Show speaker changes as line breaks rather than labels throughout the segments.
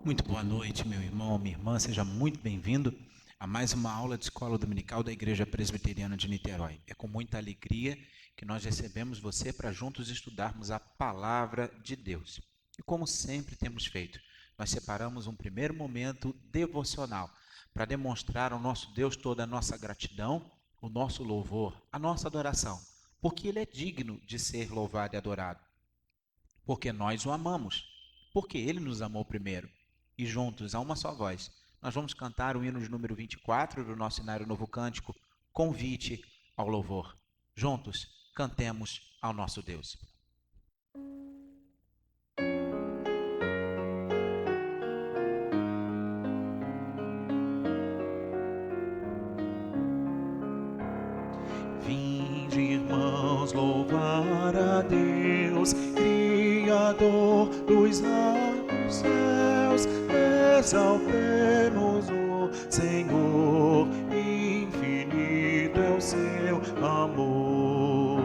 Muito boa noite, meu irmão, minha irmã, seja muito bem-vindo a mais uma aula de Escola Dominical da Igreja Presbiteriana de Niterói. É com muita alegria que nós recebemos você para juntos estudarmos a Palavra de Deus. E como sempre temos feito, nós separamos um primeiro momento devocional para demonstrar ao nosso Deus toda a nossa gratidão, o nosso louvor, a nossa adoração, porque Ele é digno de ser louvado e adorado, porque nós o amamos, porque Ele nos amou primeiro. E juntos, a uma só voz, nós vamos cantar o hino de número 24 do nosso Inário Novo Cântico, Convite ao Louvor. Juntos, cantemos ao nosso Deus. Vinde, irmãos, louvar a Deus, Criador dos céus, exaltemos o Senhor, infinito é o seu amor.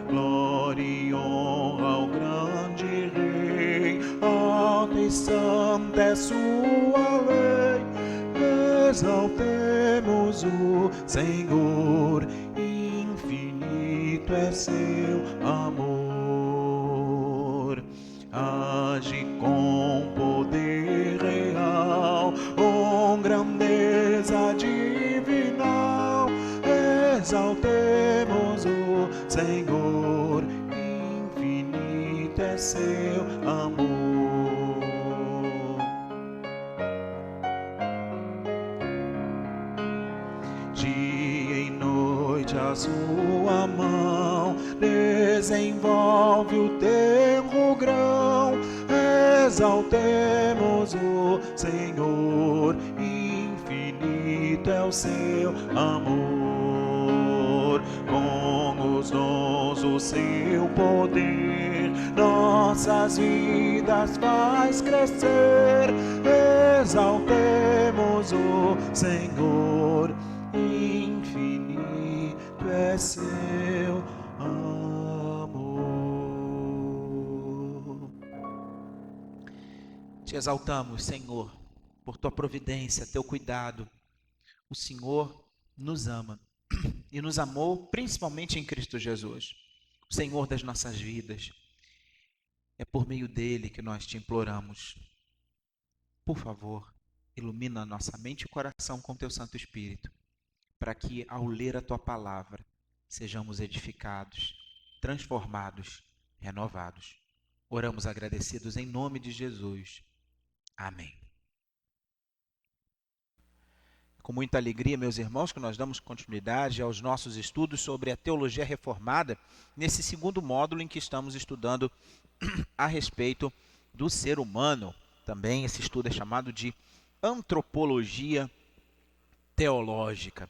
Glória e honra ao grande Rei, alta e santa é sua lei, exaltemos o Senhor, infinito é seu amor. Age com poder real, com grandeza divinal, exaltemos o Senhor, infinito é seu amor. Dia e noite a sua mão desenvolve o tenro grão, exaltemos o Senhor, infinito é o seu amor. Com os dons o seu poder, nossas vidas faz crescer, exaltemos o Senhor, infinito é seu amor. Te exaltamos, Senhor, por tua providência, teu cuidado. O Senhor nos ama e nos amou principalmente em Cristo Jesus, o Senhor das nossas vidas. É por meio dele que nós te imploramos. Por favor, ilumina a nossa mente e coração com teu Santo Espírito, para que, ao ler a tua palavra, sejamos edificados, transformados, renovados. Oramos agradecidos em nome de Jesus. Amém. Com muita alegria, meus irmãos, que nós damos continuidade aos nossos estudos sobre a teologia reformada, nesse segundo módulo em que estamos estudando a respeito do ser humano. Também esse estudo é chamado de antropologia teológica.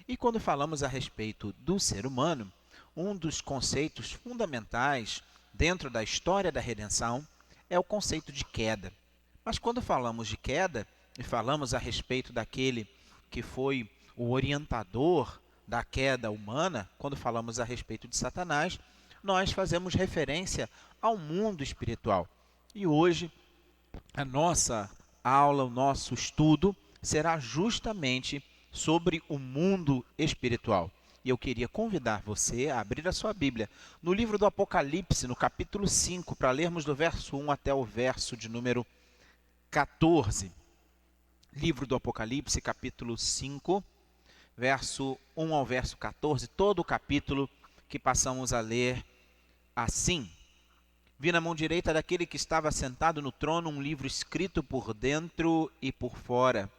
E quando falamos a respeito do ser humano, um dos conceitos fundamentais dentro da história da redenção é o conceito de queda. Mas quando falamos de queda e falamos a respeito daquele que foi o orientador da queda humana, quando falamos a respeito de Satanás, nós fazemos referência ao mundo espiritual. E hoje a nossa aula, o nosso estudo será justamente sobre o mundo espiritual. E eu queria convidar você a abrir a sua Bíblia no livro do Apocalipse, no capítulo 5, para lermos do verso 1 até o verso de número 14. Livro do Apocalipse, capítulo 5, verso 1 ao verso 14, todo o capítulo que passamos a ler assim. Vi na mão direita daquele que estava sentado no trono um livro escrito por dentro e por fora,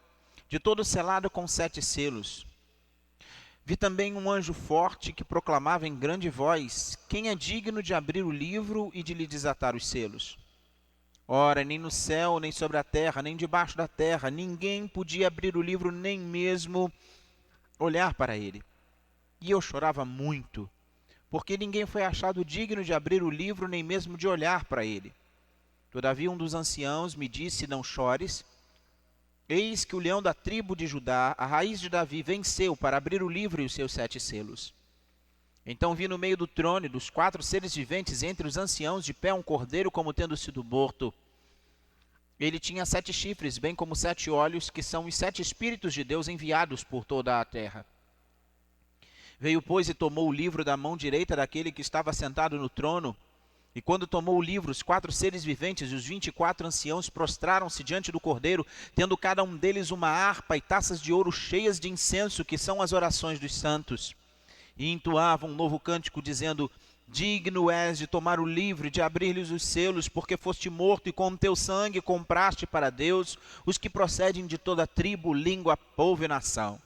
de todo selado com 7 selos. Vi também um anjo forte que proclamava em grande voz: quem é digno de abrir o livro e de lhe desatar os selos? Ora, nem no céu, nem sobre a terra, nem debaixo da terra, ninguém podia abrir o livro, nem mesmo olhar para ele. E eu chorava muito, porque ninguém foi achado digno de abrir o livro, nem mesmo de olhar para ele. Todavia um dos anciãos me disse: não chores. Eis que o leão da tribo de Judá, a raiz de Davi, venceu para abrir o livro e os seus 7 selos. Então vi no meio do trono e dos 4 seres viventes, entre os anciãos, de pé um cordeiro como tendo sido morto. Ele tinha 7 chifres, bem como 7 olhos, que são os 7 Espíritos de Deus enviados por toda a terra. Veio, pois, e tomou o livro da mão direita daquele que estava sentado no trono. E quando tomou o livro, os 4 seres viventes e os 24 anciãos prostraram-se diante do Cordeiro, tendo cada um deles uma harpa e taças de ouro cheias de incenso, que são as orações dos santos. E entoavam um novo cântico, dizendo: digno és de tomar o livro e de abrir-lhes os selos, porque foste morto e com teu sangue compraste para Deus os que procedem de toda tribo, língua, povo e nação.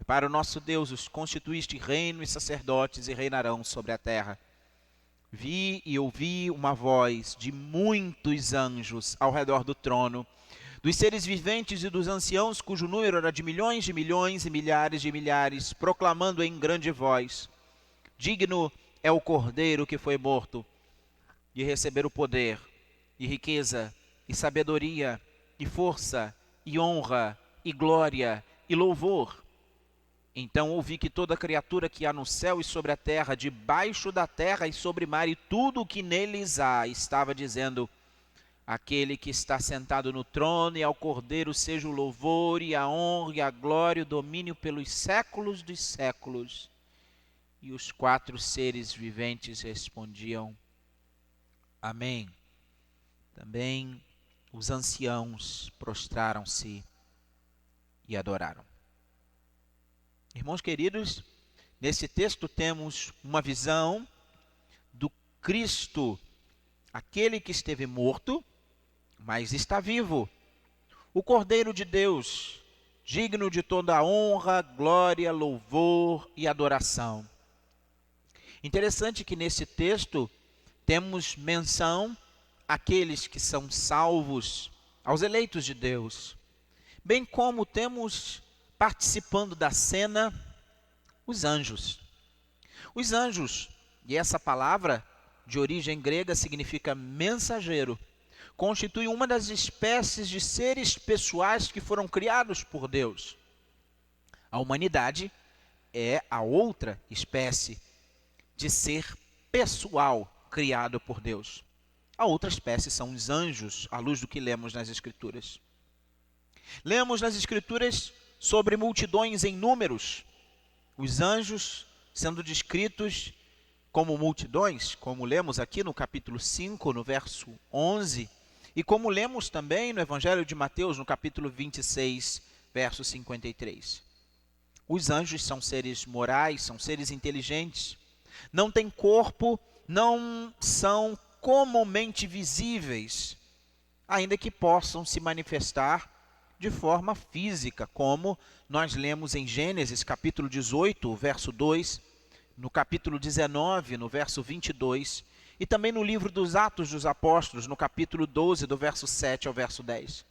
E para o nosso Deus os constituíste reino e sacerdotes, e reinarão sobre a terra. Vi e ouvi uma voz de muitos anjos ao redor do trono, dos seres viventes e dos anciãos, cujo número era de milhões e milhares de milhares, proclamando em grande voz: digno é o Cordeiro que foi morto, de receber o poder, e riqueza, e sabedoria, e força, e honra, e glória, e louvor. Então ouvi que toda criatura que há no céu e sobre a terra, debaixo da terra e sobre o mar, e tudo o que neles há, estava dizendo: aquele que está sentado no trono e ao Cordeiro seja o louvor e a honra e a glória e o domínio pelos séculos dos séculos. E os 4 seres viventes respondiam: amém. Também os anciãos prostraram-se e adoraram. Irmãos queridos, nesse texto temos uma visão do Cristo, aquele que esteve morto, mas está vivo. O Cordeiro de Deus, digno de toda honra, glória, louvor e adoração. Interessante que nesse texto temos menção àqueles que são salvos, aos eleitos de Deus, bem como temos participando da cena os anjos. Os anjos, e essa palavra de origem grega significa mensageiro, constitui uma das espécies de seres pessoais que foram criados por Deus. A humanidade é a outra espécie de ser pessoal criado por Deus. A outra espécie são os anjos, à luz do que lemos nas Escrituras. Lemos nas Escrituras sobre multidões em números, os anjos sendo descritos como multidões, como lemos aqui no capítulo 5, no verso 11, e como lemos também no Evangelho de Mateus, no capítulo 26, verso 53. Os anjos são seres morais, são seres inteligentes, não têm corpo, não são comumente visíveis, ainda que possam se manifestar de forma física, como nós lemos em Gênesis capítulo 18, verso 2, no capítulo 19, no verso 22, e também no livro dos Atos dos Apóstolos, no capítulo 12, do verso 7 ao verso 10.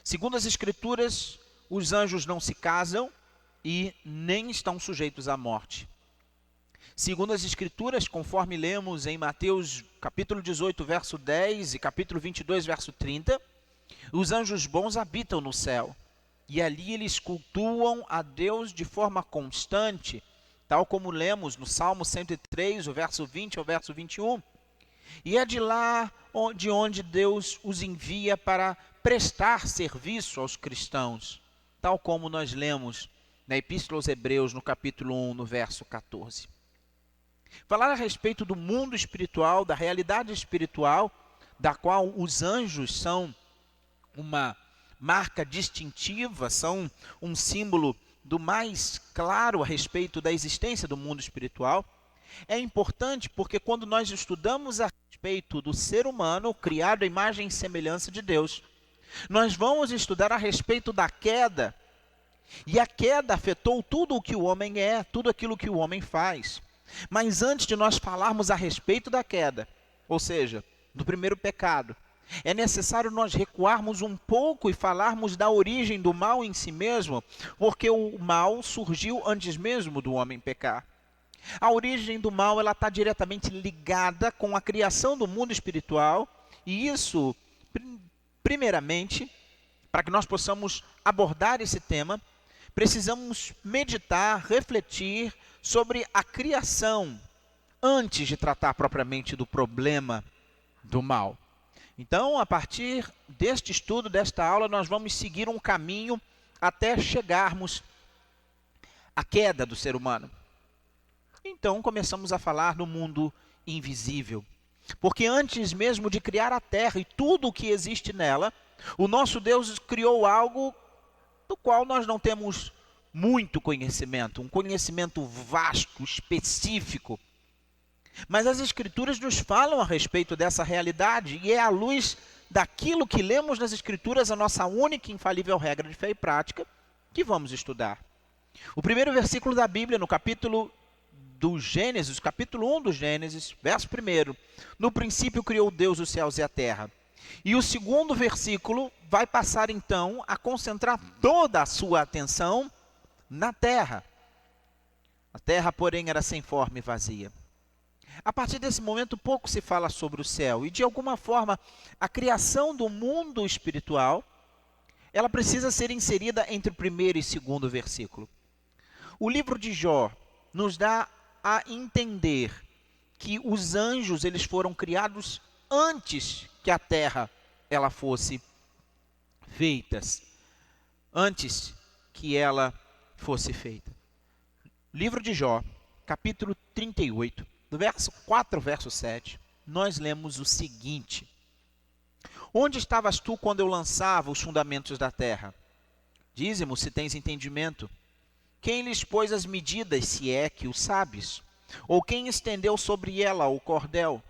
Segundo as Escrituras, os anjos não se casam e nem estão sujeitos à morte. Segundo as Escrituras, conforme lemos em Mateus capítulo 18, verso 10 e capítulo 22, verso 30, os anjos bons habitam no céu, e ali eles cultuam a Deus de forma constante, tal como lemos no Salmo 103, o verso 20 ao verso 21. E é de lá de onde Deus os envia para prestar serviço aos cristãos, tal como nós lemos na Epístola aos Hebreus, no capítulo 1, no verso 14. Falar a respeito do mundo espiritual, da realidade espiritual, da qual os anjos são uma marca distintiva, são um símbolo do mais claro a respeito da existência do mundo espiritual, é importante porque quando nós estudamos a respeito do ser humano criado à imagem e semelhança de Deus, nós vamos estudar a respeito da queda, e a queda afetou tudo o que o homem é, tudo aquilo que o homem faz. Mas antes de nós falarmos a respeito da queda, ou seja, do primeiro pecado, é necessário nós recuarmos um pouco e falarmos da origem do mal em si mesmo, porque o mal surgiu antes mesmo do homem pecar. A origem do mal ela está diretamente ligada com a criação do mundo espiritual, e isso, primeiramente, para que nós possamos abordar esse tema, precisamos meditar, refletir sobre a criação, antes de tratar propriamente do problema do mal. Então, a partir deste estudo, desta aula, nós vamos seguir um caminho até chegarmos à queda do ser humano. Então, começamos a falar do mundo invisível. Porque antes mesmo de criar a terra e tudo o que existe nela, o nosso Deus criou algo do qual nós não temos muito conhecimento, um conhecimento vasto, específico. Mas as Escrituras nos falam a respeito dessa realidade, e é à luz daquilo que lemos nas Escrituras, a nossa única e infalível regra de fé e prática, que vamos estudar. O primeiro versículo da Bíblia, no capítulo do Gênesis, capítulo 1 do Gênesis, verso 1, no princípio criou Deus os céus e a terra. E o segundo versículo vai passar então a concentrar toda a sua atenção na terra. A terra, porém, era sem forma e vazia. A partir desse momento, pouco se fala sobre o céu. E, de alguma forma, a criação do mundo espiritual, ela precisa ser inserida entre o primeiro e segundo versículo. O livro de Jó nos dá a entender que os anjos, eles foram criados antes que a terra ela fosse antes que ela fosse feita. Livro de Jó, capítulo 38, do verso 4 ao verso 7, nós lemos o seguinte: Onde estavas tu quando eu lançava os fundamentos da terra? Dize-mo se tens entendimento. Quem lhes pôs as medidas, se é que o sabes? Ou quem estendeu sobre ela o cordel?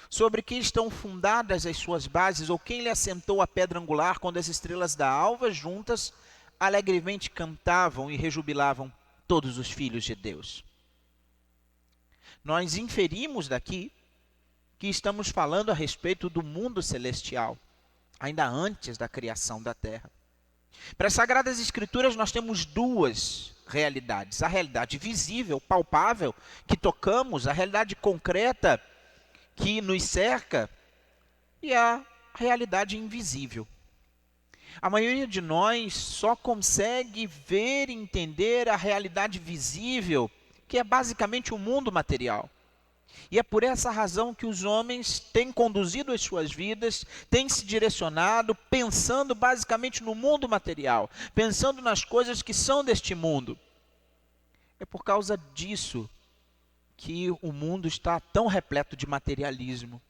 Sobre que estão fundadas as suas bases? Ou quem lhe assentou a pedra angular, quando as estrelas da alva juntas alegremente cantavam e rejubilavam todos os filhos de Deus? Nós inferimos daqui que estamos falando a respeito do mundo celestial, ainda antes da criação da terra. Para as Sagradas Escrituras nós temos duas realidades: a realidade visível, palpável, que tocamos, a realidade concreta que nos cerca, e a realidade invisível. A maioria de nós só consegue ver e entender a realidade visível, que é basicamente o mundo material. E é por essa razão que os homens têm conduzido as suas vidas, têm se direcionado, pensando basicamente no mundo material, pensando nas coisas que são deste mundo. É por causa disso que o mundo está tão repleto de materialismo.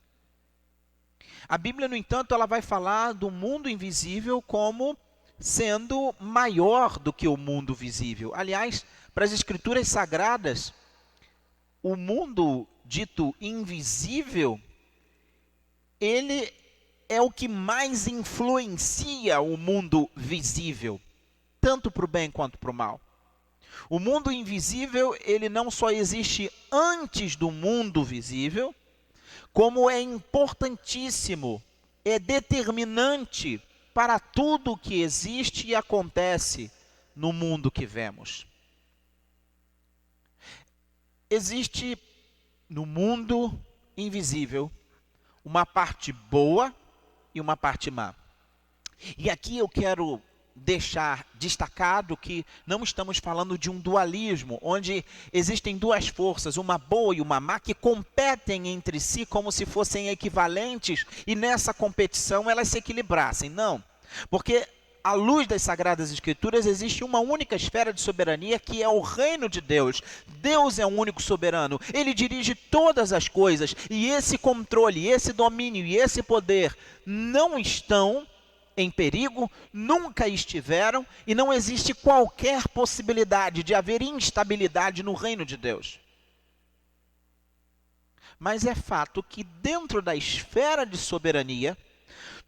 A Bíblia, no entanto, ela vai falar do mundo invisível como sendo maior do que o mundo visível. Aliás, para as Escrituras Sagradas, o mundo dito invisível, ele é o que mais influencia o mundo visível, tanto para o bem quanto para o mal. O mundo invisível, ele não só existe antes do mundo visível, como é importantíssimo, é determinante para tudo o que existe e acontece no mundo que vemos. Existe no mundo invisível uma parte boa e uma parte má. E aqui eu quero deixar destacado que não estamos falando de um dualismo, onde existem duas forças, uma boa e uma má, que competem entre si como se fossem equivalentes e nessa competição elas se equilibrassem. Não, porque à luz das Sagradas Escrituras existe uma única esfera de soberania, que é o reino de Deus. Deus é o único soberano, ele dirige todas as coisas, e esse controle, esse domínio e esse poder não estão em perigo, nunca estiveram, e não existe qualquer possibilidade de haver instabilidade no reino de Deus. Mas é fato que dentro da esfera de soberania,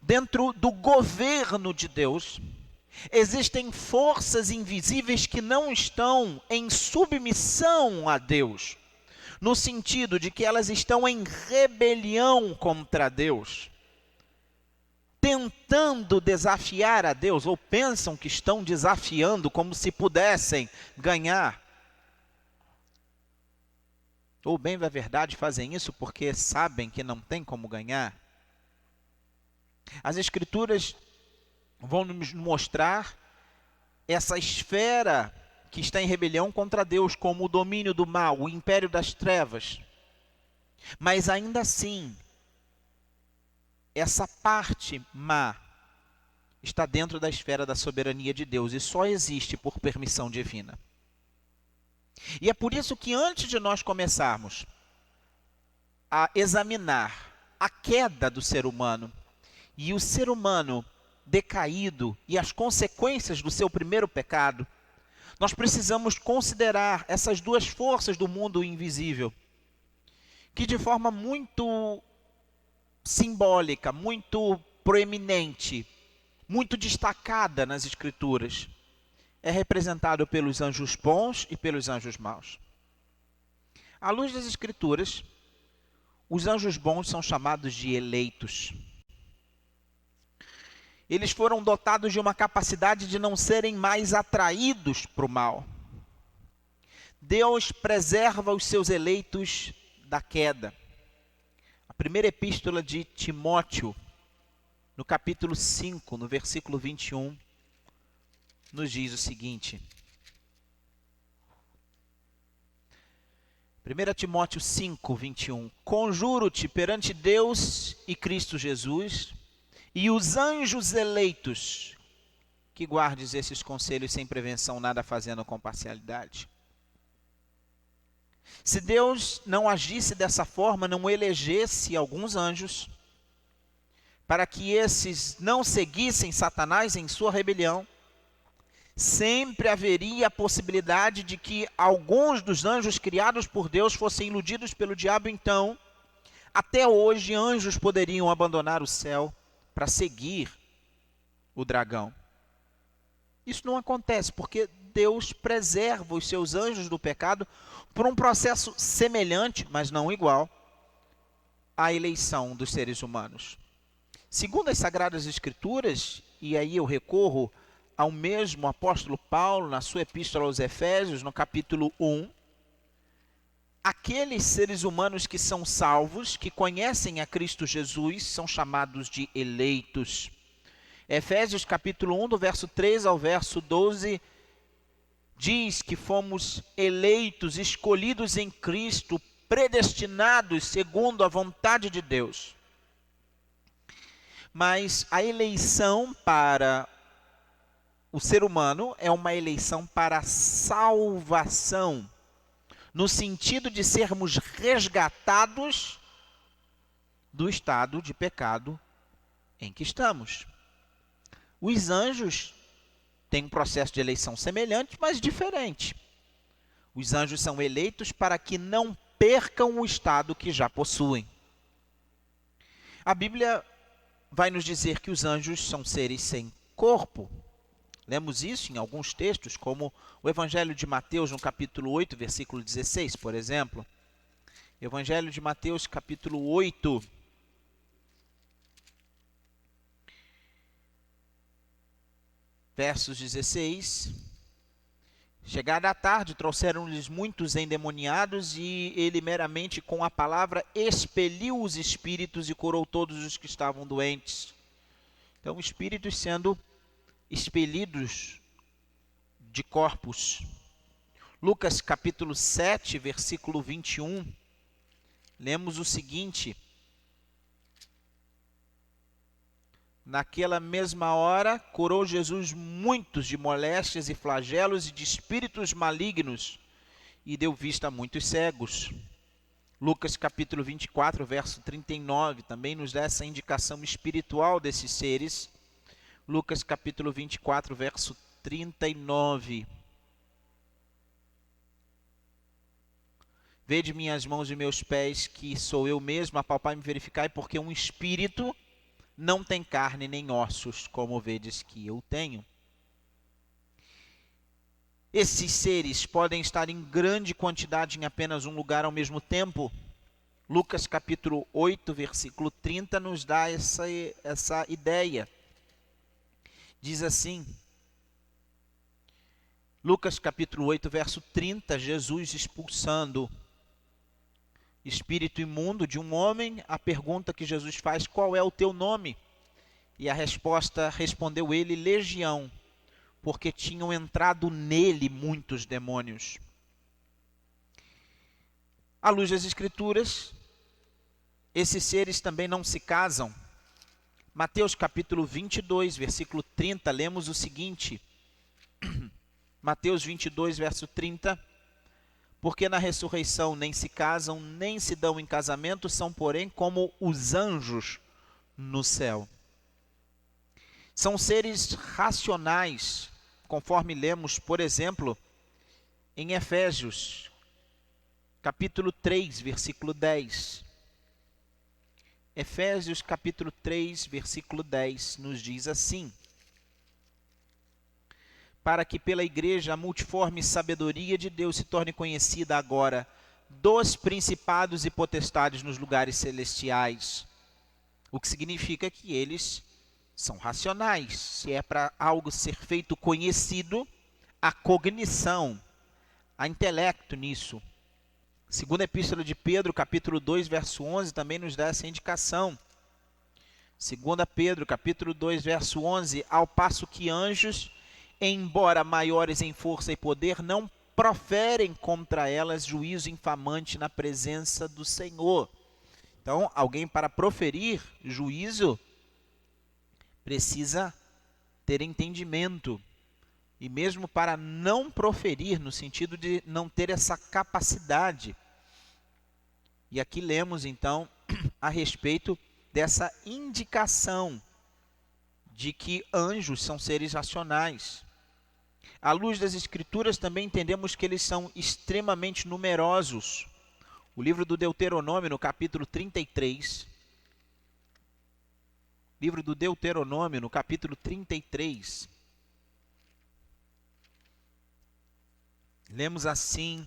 dentro do governo de Deus, existem forças invisíveis que não estão em submissão a Deus, no sentido de que elas estão em rebelião contra Deus, tentando desafiar a Deus, ou pensam que estão desafiando como se pudessem ganhar. Ou bem da verdade fazem isso porque sabem que não tem como ganhar. As Escrituras vão nos mostrar essa esfera que está em rebelião contra Deus, como o domínio do mal, o império das trevas. Mas ainda assim, essa parte má está dentro da esfera da soberania de Deus e só existe por permissão divina. E é por isso que antes de nós começarmos a examinar a queda do ser humano e o ser humano decaído e as consequências do seu primeiro pecado, nós precisamos considerar essas duas forças do mundo invisível, que de forma muito simbólica, muito proeminente, muito destacada nas Escrituras, é representado pelos anjos bons e pelos anjos maus. À luz das Escrituras, os anjos bons são chamados de eleitos. Eles foram dotados de uma capacidade de não serem mais atraídos para o mal. Deus preserva os seus eleitos da queda. A primeira epístola de Timóteo, no capítulo 5, no versículo 21, nos diz o seguinte. 1 Timóteo 5, 21. Conjuro-te perante Deus e Cristo Jesus e os anjos eleitos, que guardes esses conselhos sem prevenção, nada fazendo com parcialidade. Se Deus não agisse dessa forma, não elegesse alguns anjos, para que esses não seguissem Satanás em sua rebelião, sempre haveria a possibilidade de que alguns dos anjos criados por Deus fossem iludidos pelo diabo. Então, até hoje, anjos poderiam abandonar o céu para seguir o dragão. Isso não acontece porque Deus preserva os seus anjos do pecado por um processo semelhante, mas não igual, à eleição dos seres humanos. Segundo as Sagradas Escrituras, e aí eu recorro ao mesmo apóstolo Paulo, na sua epístola aos Efésios, no capítulo 1, aqueles seres humanos que são salvos, que conhecem a Cristo Jesus, são chamados de eleitos. Efésios capítulo 1, do verso 3 ao verso 12, diz que fomos eleitos, escolhidos em Cristo, predestinados segundo a vontade de Deus. Mas a eleição para o ser humano é uma eleição para salvação, no sentido de sermos resgatados do estado de pecado em que estamos. Os anjos têm um processo de eleição semelhante, mas diferente. Os anjos são eleitos para que não percam o estado que já possuem. A Bíblia vai nos dizer que os anjos são seres sem corpo. Lemos isso em alguns textos, como o Evangelho de Mateus, no capítulo 8, versículo 16, por exemplo. Evangelho de Mateus, capítulo 8, versos 16. Chegada a tarde, trouxeram-lhes muitos endemoniados, e ele meramente com a palavra expeliu os espíritos e curou todos os que estavam doentes. Então, espíritos sendo expelidos de corpos. Lucas capítulo 7, versículo 21, lemos o seguinte: naquela mesma hora, curou Jesus muitos de moléstias e flagelos e de espíritos malignos, e deu vista a muitos cegos. Lucas capítulo 24, verso 39, também nos dá essa indicação espiritual desses seres. Lucas capítulo 24, verso 39. Vede minhas mãos e meus pés, que sou eu mesmo, apalpai-me e verificai, porque um espírito não tem carne nem ossos, como vedes que eu tenho. Esses seres podem estar em grande quantidade em apenas um lugar ao mesmo tempo. Lucas capítulo 8, versículo 30, nos dá essa ideia. Diz assim, Lucas capítulo 8, verso 30, Jesus expulsando espírito imundo de um homem, a pergunta que Jesus faz: qual é o teu nome? E a resposta, respondeu ele, Legião, porque tinham entrado nele muitos demônios. À luz das Escrituras, esses seres também não se casam. Mateus capítulo 22, versículo 30, lemos o seguinte. Mateus 22, verso 30. Porque na ressurreição nem se casam, nem se dão em casamento, são, porém, como os anjos no céu. São seres racionais, conforme lemos, por exemplo, em Efésios, capítulo 3, versículo 10. Efésios, capítulo 3, versículo 10, nos diz assim: para que pela igreja a multiforme sabedoria de Deus se torne conhecida agora dos principados e potestades nos lugares celestiais. O que significa que eles são racionais. Se é para algo ser feito conhecido, há cognição, há intelecto nisso. Segunda Epístola de Pedro, capítulo 2, verso 11, também nos dá essa indicação. Segunda Pedro, capítulo 2, verso 11, ao passo que anjos, embora maiores em força e poder, não proferem contra elas juízo infamante na presença do Senhor. Então, alguém para proferir juízo precisa ter entendimento. E mesmo para não proferir, no sentido de não ter essa capacidade. E aqui lemos, então, a respeito dessa indicação de que anjos são seres racionais. À luz das Escrituras, também entendemos que eles são extremamente numerosos. O livro do Deuteronômio, no capítulo 33. Livro do Deuteronômio, no capítulo 33. Lemos assim,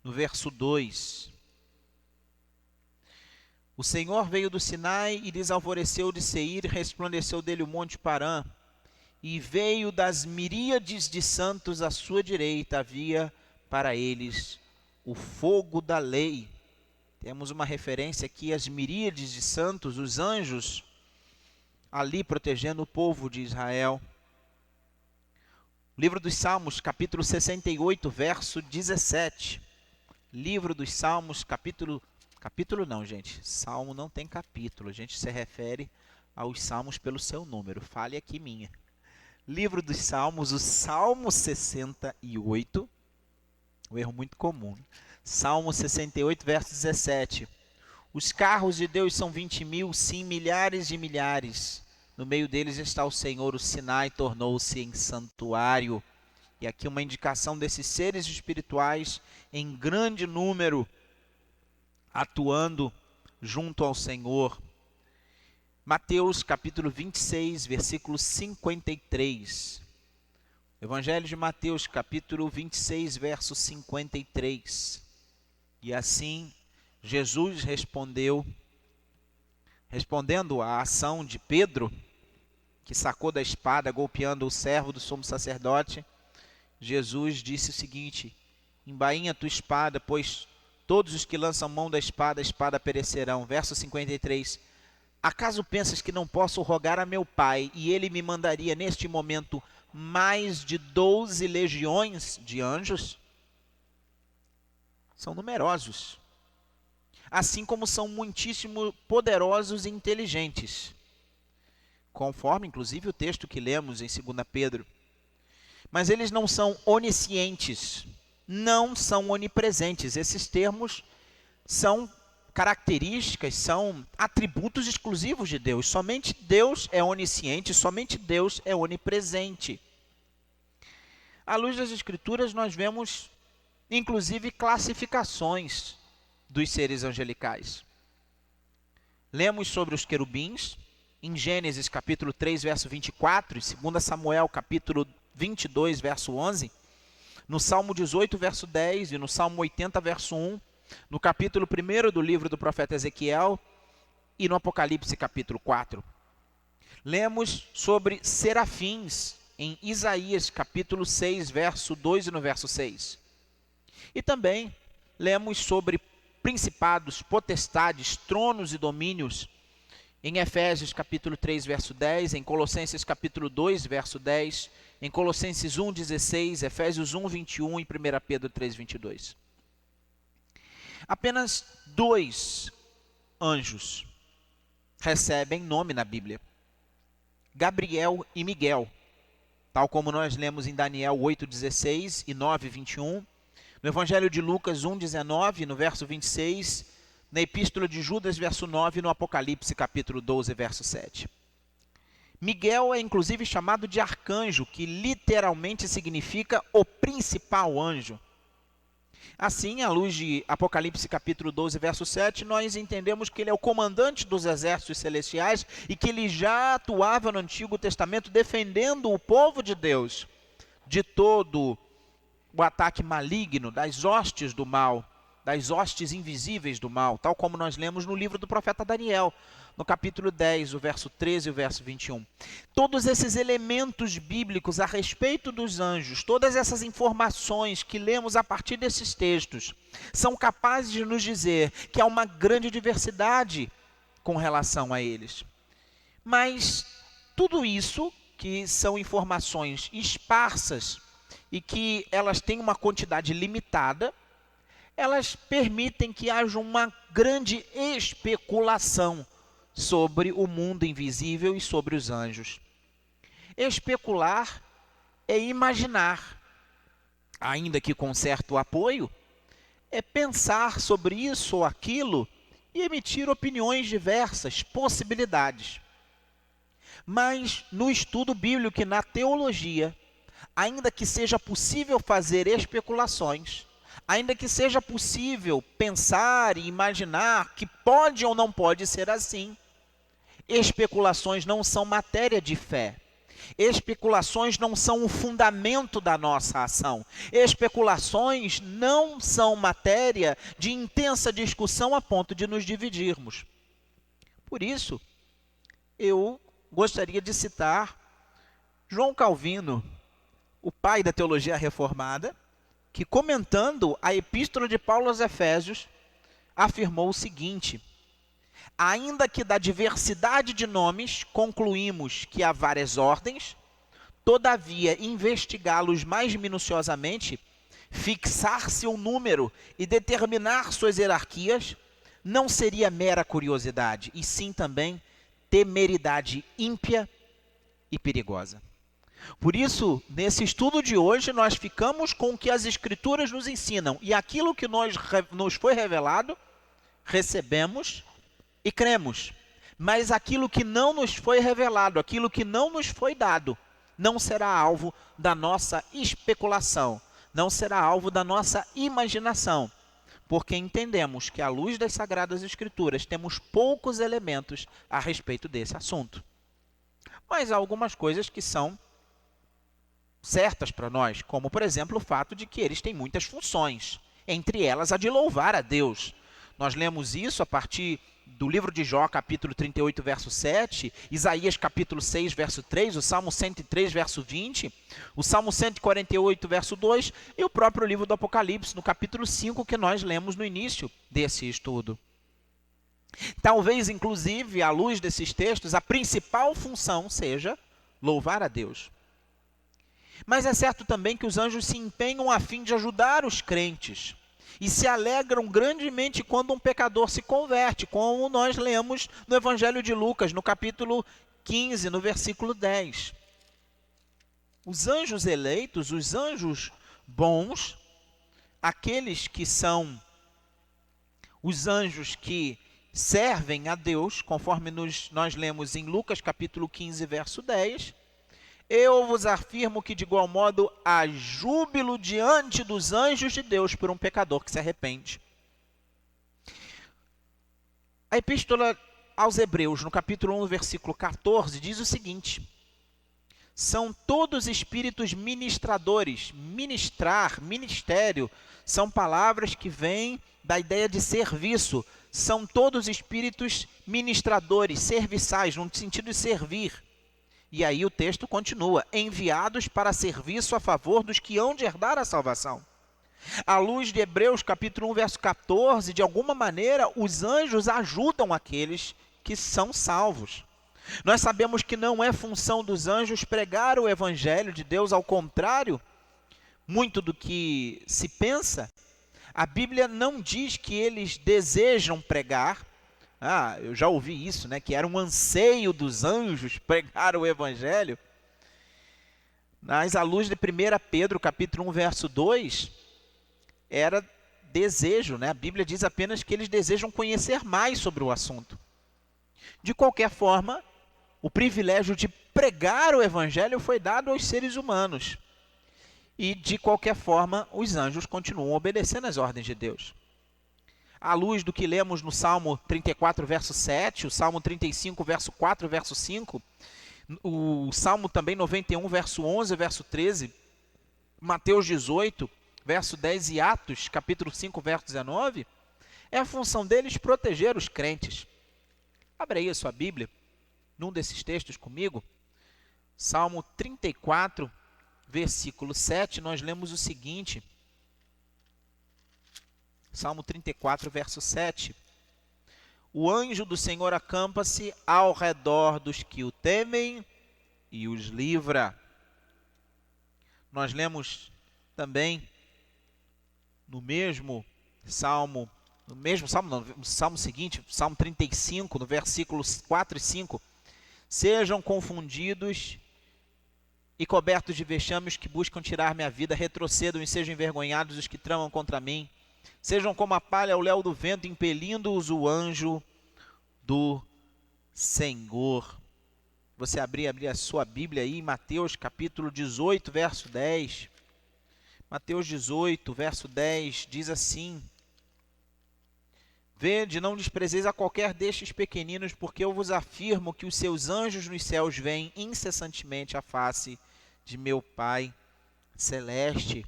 no verso 2. O Senhor veio do Sinai e lhes alvoreceu de Seir, resplandeceu dele o monte Parã. E veio das miríades de santos à sua direita, havia para eles o fogo da lei. Temos uma referência aqui às miríades de santos, os anjos, ali protegendo o povo de Israel. Livro dos Salmos, capítulo 68, verso 17. Livro dos Salmos, capítulo não, gente. Salmo não tem capítulo, a gente se refere aos salmos pelo seu número. Fale aqui minha. Livro dos Salmos, o Salmo 68, um erro muito comum. Salmo 68, verso 17. Os carros de Deus são 20.000, sim, milhares de milhares. No meio deles está o Senhor, o Sinai tornou-se em santuário. E aqui uma indicação desses seres espirituais em grande número, atuando junto ao Senhor. Mateus capítulo 26, versículo 53. Evangelho de Mateus capítulo 26, verso 53. E assim Jesus respondendo à ação de Pedro, que sacou da espada golpeando o servo do sumo sacerdote, Jesus disse o seguinte: embainha tua espada, pois todos os que lançam mão da espada, a espada perecerão. Verso 53. Acaso pensas que não posso rogar a meu Pai, e ele me mandaria neste momento mais de 12 legiões de anjos? São numerosos. Assim como são muitíssimo poderosos e inteligentes. Conforme, inclusive, o texto que lemos em 2 Pedro. Mas eles não são oniscientes, não são onipresentes. Esses termos são características, são atributos exclusivos de Deus. Somente Deus é onisciente, somente Deus é onipresente. À luz das Escrituras, nós vemos, inclusive, classificações dos seres angelicais. Lemos sobre os querubins, em Gênesis capítulo 3, verso 24, e 2 Samuel capítulo 22, verso 11, no Salmo 18, verso 10 e no Salmo 80, verso 1, no capítulo 1 do livro do profeta Ezequiel e no Apocalipse capítulo 4. Lemos sobre serafins em Isaías capítulo 6, verso 2 e no verso 6. E também lemos sobre principados, potestades, tronos e domínios em Efésios capítulo 3, verso 10, em Colossenses capítulo 2, verso 10, em Colossenses 1, 16, Efésios 1, 21 e 1 Pedro 3, 22. Apenas 2 anjos recebem nome na Bíblia: Gabriel e Miguel, tal como nós lemos em Daniel 8,16 e 9,21, no Evangelho de Lucas 1,19, no verso 26, na Epístola de Judas, verso 9, e no Apocalipse, capítulo 12, verso 7. Miguel é inclusive chamado de arcanjo, que literalmente significa o principal anjo. Assim, à luz de Apocalipse capítulo 12, verso 7, nós entendemos que ele é o comandante dos exércitos celestiais e que ele já atuava no Antigo Testamento defendendo o povo de Deus de todo o ataque maligno das hostes do mal, das hostes invisíveis do mal, tal como nós lemos no livro do profeta Daniel, no capítulo 10, o verso 13 e o verso 21. Todos esses elementos bíblicos a respeito dos anjos, todas essas informações que lemos a partir desses textos, são capazes de nos dizer que há uma grande diversidade com relação a eles. Mas tudo isso, que são informações esparsas e que elas têm uma quantidade limitada, elas permitem que haja uma grande especulação sobre o mundo invisível e sobre os anjos. Especular é imaginar, ainda que com certo apoio, é pensar sobre isso ou aquilo e emitir opiniões diversas, possibilidades. Mas no estudo bíblico e na teologia, ainda que seja possível fazer especulações, ainda que seja possível pensar e imaginar que pode ou não pode ser assim, especulações não são matéria de fé. Especulações não são o fundamento da nossa ação. Especulações não são matéria de intensa discussão a ponto de nos dividirmos. Por isso, eu gostaria de citar João Calvino, o pai da teologia reformada, que, comentando a epístola de Paulo aos Efésios, afirmou o seguinte: ainda que da diversidade de nomes concluímos que há várias ordens, todavia investigá-los mais minuciosamente, fixar seu número e determinar suas hierarquias, não seria mera curiosidade, e sim também temeridade ímpia e perigosa. Por isso, nesse estudo de hoje, nós ficamos com o que as Escrituras nos ensinam. E aquilo que nos foi revelado, recebemos e cremos. Mas aquilo que não nos foi revelado, aquilo que não nos foi dado, não será alvo da nossa especulação, não será alvo da nossa imaginação. Porque entendemos que, à luz das Sagradas Escrituras, temos poucos elementos a respeito desse assunto. Mas há algumas coisas que são certas para nós, como, por exemplo, o fato de que eles têm muitas funções, entre elas a de louvar a Deus. Nós lemos isso a partir do livro de Jó, capítulo 38, verso 7, Isaías, capítulo 6, verso 3, o Salmo 103, verso 20, o Salmo 148, verso 2, e o próprio livro do Apocalipse, no capítulo 5, que nós lemos no início desse estudo. Talvez, inclusive, à luz desses textos, a principal função seja louvar a Deus. Mas é certo também que os anjos se empenham a fim de ajudar os crentes e se alegram grandemente quando um pecador se converte, como nós lemos no Evangelho de Lucas, no capítulo 15, no versículo 10. Os anjos eleitos, os anjos bons, aqueles que são os anjos que servem a Deus, conforme nós lemos em Lucas capítulo 15, verso 10, eu vos afirmo que, de igual modo, há júbilo diante dos anjos de Deus por um pecador que se arrepende. A Epístola aos Hebreus, no capítulo 1, versículo 14, diz o seguinte: são todos espíritos ministradores. Ministrar, ministério, são palavras que vêm da ideia de serviço. São todos espíritos ministradores, serviçais, no sentido de servir. E aí o texto continua: enviados para serviço a favor dos que hão de herdar a salvação. À luz de Hebreus capítulo 1, verso 14, de alguma maneira os anjos ajudam aqueles que são salvos. Nós sabemos que não é função dos anjos pregar o evangelho de Deus, ao contrário, muito do que se pensa, a Bíblia não diz que eles desejam pregar. Eu já ouvi isso, né? Que era um anseio dos anjos pregar o evangelho. Mas à luz de 1 Pedro, capítulo 1, verso 2, era desejo, né? A Bíblia diz apenas que eles desejam conhecer mais sobre o assunto. De qualquer forma, o privilégio de pregar o evangelho foi dado aos seres humanos. E, de qualquer forma, os anjos continuam obedecendo às ordens de Deus. À luz do que lemos no Salmo 34, verso 7, o Salmo 35, verso 4, verso 5, o Salmo também 91, verso 11, verso 13, Mateus 18, verso 10 e Atos, capítulo 5, verso 19, é a função deles proteger os crentes. Abra aí a sua Bíblia, num desses textos comigo, Salmo 34, versículo 7, nós lemos o seguinte, Salmo 34, verso 7. O anjo do Senhor acampa-se ao redor dos que o temem e os livra. Nós lemos também no Salmo seguinte, Salmo 35, no versículos 4 e 5. Sejam confundidos e cobertos de vexames os que buscam tirar minha vida, retrocedam e sejam envergonhados os que tramam contra mim. Sejam como a palha ao léu do vento, impelindo-os o anjo do Senhor. Você abrir a sua Bíblia aí em Mateus capítulo 18, verso 10. Mateus 18, verso 10, diz assim: Vede, não desprezeis a qualquer destes pequeninos, porque eu vos afirmo que os seus anjos nos céus veem incessantemente a face de meu Pai celeste.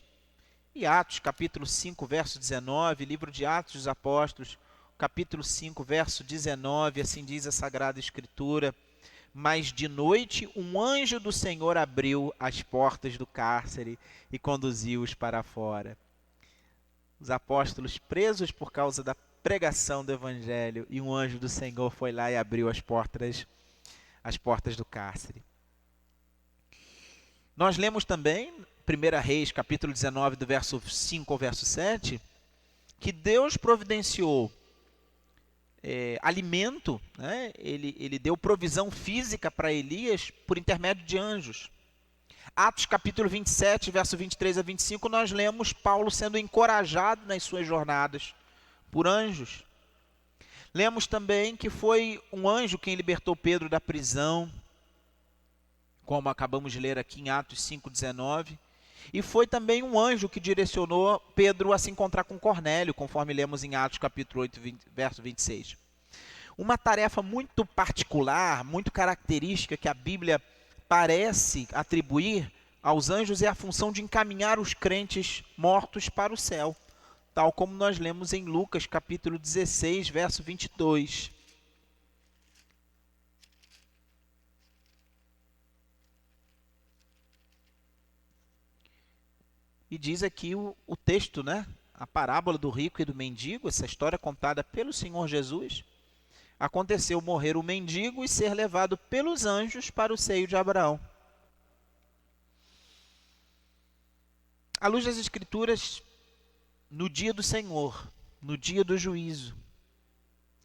E Atos, capítulo 5, verso 19, livro de Atos dos Apóstolos, capítulo 5, verso 19, assim diz a Sagrada Escritura: Mas de noite um anjo do Senhor abriu as portas do cárcere e conduziu-os para fora. Os apóstolos presos por causa da pregação do Evangelho, e um anjo do Senhor foi lá e abriu as portas do cárcere. Nós lemos também, 1 Reis, capítulo 19, do verso 5 ao verso 7, que Deus providenciou alimento, né? Ele deu provisão física para Elias por intermédio de anjos. Atos capítulo 27, verso 23 a 25, nós lemos Paulo sendo encorajado nas suas jornadas por anjos. Lemos também que foi um anjo quem libertou Pedro da prisão, como acabamos de ler aqui em Atos 5,19. E foi também um anjo que direcionou Pedro a se encontrar com Cornélio, conforme lemos em Atos capítulo 8, verso 26. Uma tarefa muito particular, muito característica que a Bíblia parece atribuir aos anjos é a função de encaminhar os crentes mortos para o céu, tal como nós lemos em Lucas capítulo 16, verso 22. E diz aqui o texto, né? A parábola do rico e do mendigo, essa história contada pelo Senhor Jesus. Aconteceu morrer o mendigo e ser levado pelos anjos para o seio de Abraão. À luz das Escrituras, no dia do Senhor, no dia do juízo,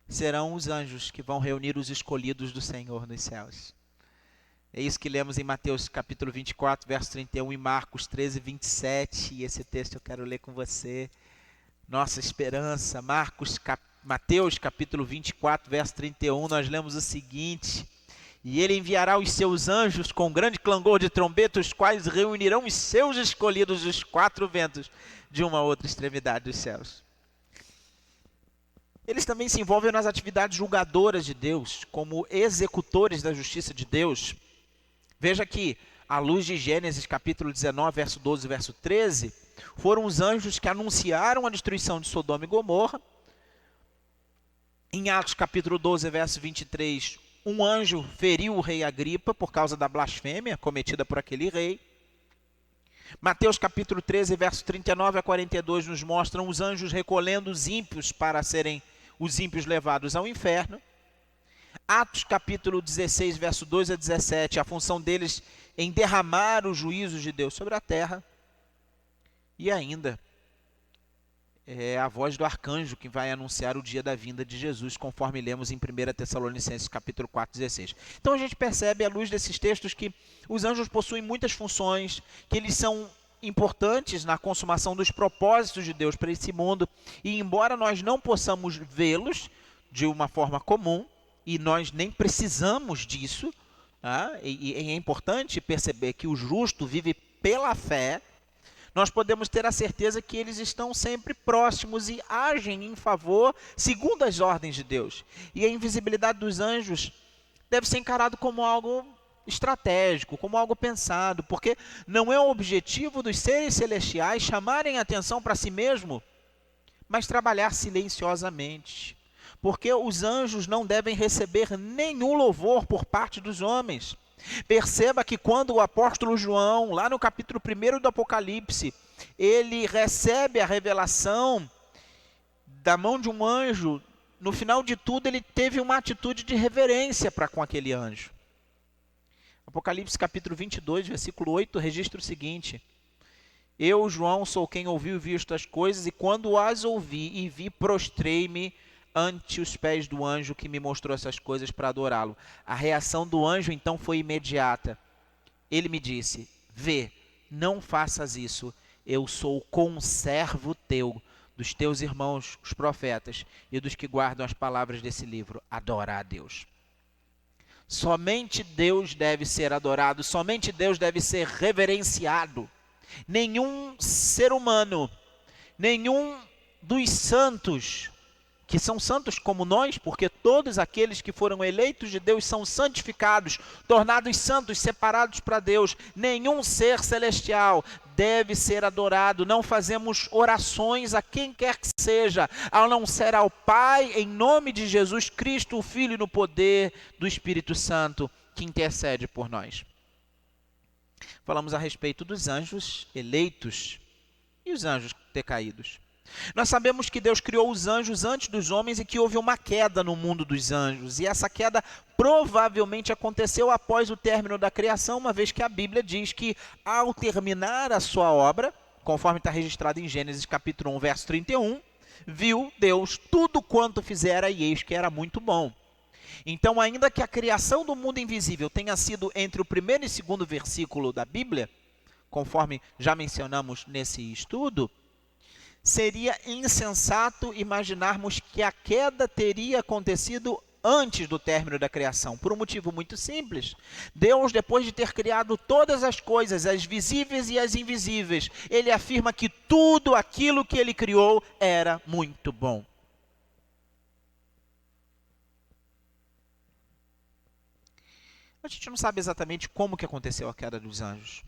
serão os anjos que vão reunir os escolhidos do Senhor nos céus. É isso que lemos em Mateus capítulo 24, verso 31 e Marcos 13, 27. E esse texto eu quero ler com você. Nossa esperança, Mateus capítulo 24, verso 31, nós lemos o seguinte: E ele enviará os seus anjos com grande clangor de trombeta, os quais reunirão os seus escolhidos dos quatro ventos de uma outra extremidade dos céus. Eles também se envolvem nas atividades julgadoras de Deus, como executores da justiça de Deus. Veja que, à luz de Gênesis capítulo 19, verso 12 e verso 13, foram os anjos que anunciaram a destruição de Sodoma e Gomorra. Em Atos capítulo 12, verso 23, um anjo feriu o rei Agripa por causa da blasfêmia cometida por aquele rei. Mateus capítulo 13, verso 39 a 42, nos mostram os anjos recolhendo os ímpios para serem os ímpios levados ao inferno. Atos capítulo 16, verso 2 a 17, a função deles em derramar os juízos de Deus sobre a terra. E ainda, é a voz do arcanjo que vai anunciar o dia da vinda de Jesus, conforme lemos em 1 Tessalonicenses capítulo 4:16. Então a gente percebe à luz desses textos que os anjos possuem muitas funções, que eles são importantes na consumação dos propósitos de Deus para esse mundo, e embora nós não possamos vê-los de uma forma comum, e nós nem precisamos disso, tá? E é importante perceber que o justo vive pela fé, nós podemos ter a certeza que eles estão sempre próximos e agem em favor segundo as ordens de Deus. E a invisibilidade dos anjos deve ser encarado como algo estratégico, como algo pensado, porque não é o objetivo dos seres celestiais chamarem atenção para si mesmo, mas trabalhar silenciosamente. Porque os anjos não devem receber nenhum louvor por parte dos homens. Perceba que quando o apóstolo João, lá no capítulo 1 do Apocalipse, ele recebe a revelação da mão de um anjo, no final de tudo ele teve uma atitude de reverência para com aquele anjo. Apocalipse capítulo 22, versículo 8, registra o seguinte: eu, João, sou quem ouviu e viu estas coisas, e quando as ouvi e vi, prostrei-me ante os pés do anjo que me mostrou essas coisas para adorá-lo. A reação do anjo então foi imediata. Ele me disse: vê, não faças isso, eu sou conservo teu, dos teus irmãos, os profetas, e dos que guardam as palavras desse livro. Adora a Deus. Somente Deus deve ser adorado, somente Deus deve ser reverenciado. Nenhum ser humano, nenhum dos santos, que são santos como nós, porque todos aqueles que foram eleitos de Deus são santificados, tornados santos, separados para Deus. Nenhum ser celestial deve ser adorado. Não fazemos orações a quem quer que seja, a não ser ao Pai, em nome de Jesus Cristo, o Filho, no poder do Espírito Santo, que intercede por nós. Falamos a respeito dos anjos eleitos e os anjos decaídos. Nós sabemos que Deus criou os anjos antes dos homens e que houve uma queda no mundo dos anjos. E essa queda provavelmente aconteceu após o término da criação, uma vez que a Bíblia diz que ao terminar a sua obra, conforme está registrado em Gênesis capítulo 1, verso 31, viu Deus tudo quanto fizera e eis que era muito bom. Então, ainda que a criação do mundo invisível tenha sido entre o primeiro e segundo versículo da Bíblia, conforme já mencionamos nesse estudo, seria insensato imaginarmos que a queda teria acontecido antes do término da criação, por um motivo muito simples. Deus, depois de ter criado todas as coisas, as visíveis e as invisíveis, ele afirma que tudo aquilo que ele criou era muito bom. A gente não sabe exatamente como que aconteceu a queda dos anjos,